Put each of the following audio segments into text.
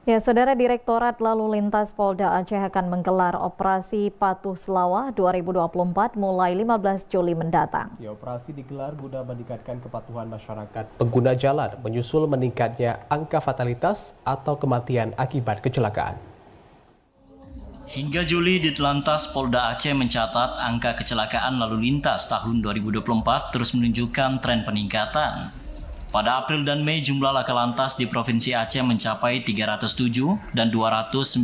Ya, Saudara, Direktorat Lalu Lintas Polda Aceh akan menggelar operasi Patuh Selawah 2024 mulai 15 Juli mendatang. Ya, operasi digelar guna meningkatkan kepatuhan masyarakat pengguna jalan menyusul meningkatnya angka fatalitas atau kematian akibat kecelakaan. Hingga Juli, Ditlantas Polda Aceh mencatat angka kecelakaan lalu lintas tahun 2024 terus menunjukkan tren peningkatan. Pada April dan Mei, jumlah laka lantas di Provinsi Aceh mencapai 307 dan 295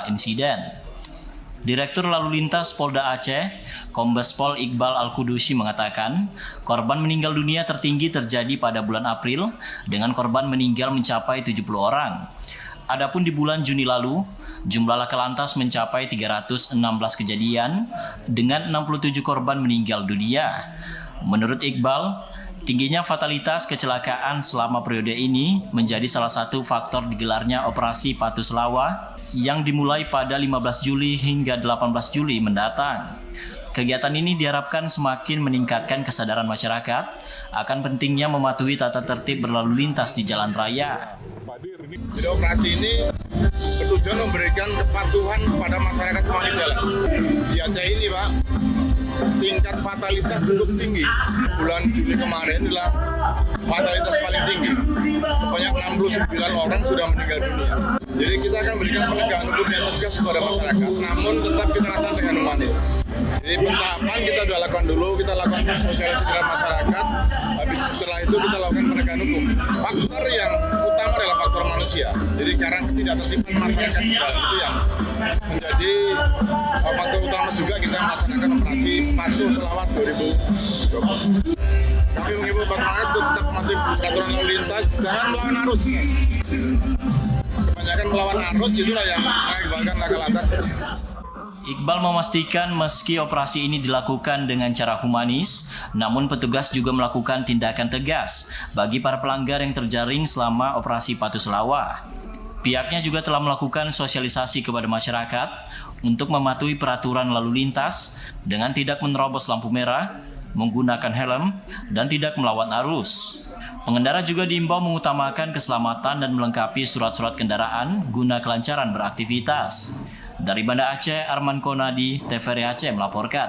insiden. Direktur Lalu Lintas Polda Aceh, Kombes Pol Iqbal Al-Kudusi mengatakan, korban meninggal dunia tertinggi terjadi pada bulan April dengan korban meninggal mencapai 70 orang. Adapun di bulan Juni lalu, jumlah laka lantas mencapai 316 kejadian dengan 67 korban meninggal dunia. Menurut Iqbal, tingginya fatalitas kecelakaan selama periode ini menjadi salah satu faktor digelarnya operasi Patuh Selawah yang dimulai pada 15 Juli hingga 18 Juli mendatang. Kegiatan ini diharapkan semakin meningkatkan kesadaran masyarakat akan pentingnya mematuhi tata tertib berlalu lintas di jalan raya. Jadi operasi ini bertujuan memberikan kepatuhan kepada masyarakat pengguna jalan. Di Aceh ini, Pak, tingkat fatalitas cukup tinggi. Bulan Juni kemarin adalah fatalitas paling tinggi. Sebanyak 69 orang sudah meninggal dunia. Jadi kita akan berikan penegakan hukum yang tegas kepada masyarakat, namun tetap kita lakukan dengan humanis. Jadi pentahapan kita sudah lakukan dulu, kita lakukan sosialisasi kepada masyarakat, habis setelah itu kita lakukan penegakan hukum. Faktor yang utama adalah faktor manusia. Jadi karena ketidaktertiban masyarakat di jalan itu yang menjadi faktor utama juga kita melaksanakan operasi Patuh Selawah 2020. Kami mengimbau masyarakat untuk tetap mematuhi peraturan lalu lintas, jangan melawan arus. Kebanyakan melawan arus itulah yang mengakibatkan laka lantas. Iqbal memastikan meski operasi ini dilakukan dengan cara humanis, namun petugas juga melakukan tindakan tegas bagi para pelanggar yang terjaring selama operasi Patuh Selawah. Pihaknya juga telah melakukan sosialisasi kepada masyarakat untuk mematuhi peraturan lalu lintas dengan tidak menerobos lampu merah, menggunakan helm, dan tidak melawan arus. Pengendara juga diimbau mengutamakan keselamatan dan melengkapi surat-surat kendaraan guna kelancaran beraktivitas. Dari Banda Aceh, Arman Konadi, TVRI Aceh melaporkan.